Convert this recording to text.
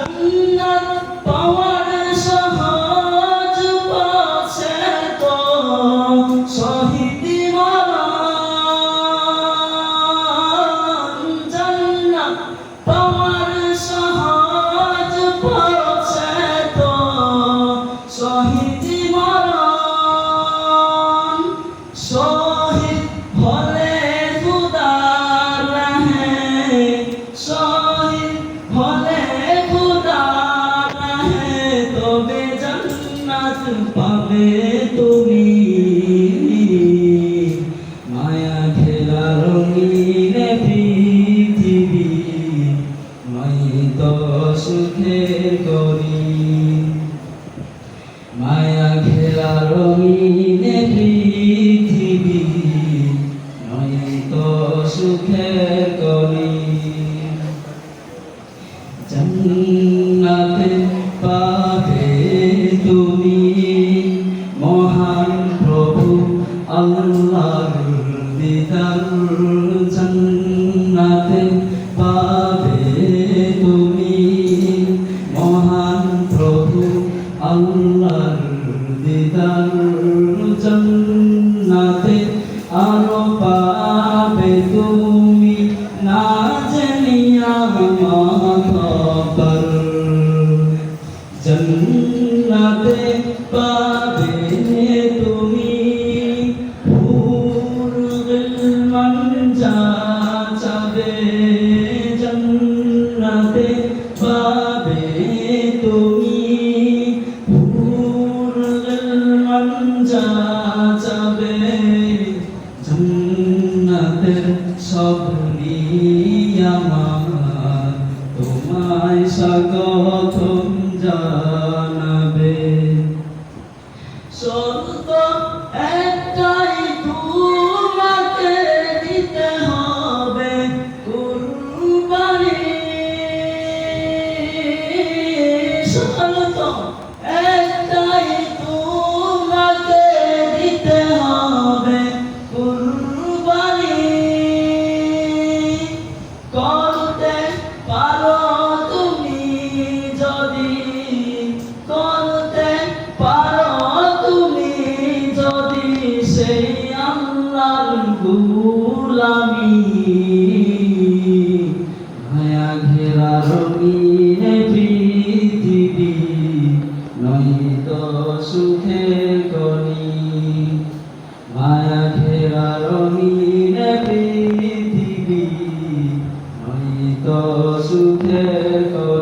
জান্নাত পাওয়ার সহজ পথে তো শহীদ মরণ। জান্নাত পাওয়ার সহজ পথে তো শহীদ মরণ। শহীদ হলে খুদার রাহে, শহীদ হলে খুদার রাহে তবে জান্নাত পাবে তুমি। মায়া ঘেরা রঙিন পৃথিবী নয় তো সুখের গরি। মায়া ঘেরা রঙিন পৃথিবী নয় তো সুখের গরি। জান্নাতে পাবে তুমি মহান প্রভু আল্লাহর দিদার। জান্নাতে পাবে তুমি মহান প্রভু আল্লাহর দিদার। জান্নাতে আরো পাবে তুমি না জানিয়া খবর। জান্নাতে পাবে তুমি হুরুল মান যা চাবে। জান্নাতে পাবে তুমি হুরুল মান যা চাবে। জান্নাতের সব নিয়ামত তোমায় স্বাগতম জানাবে। শর্ত একটাই তোমাকে দিতে হবে কুরবানি। শর্ত একটাই তোমাকে দিতে হবে কুরবানি। করতে পারো তুমি যদি, করতে পারো তুমি যদি সেই আল্লাহর গোলামি। মায়া ঘেরা রঙিন পৃথিবী নয় তো সুখের গনি। মায়া ঘেরা রঙিন পৃথিবী নয় তো সুখের গনি।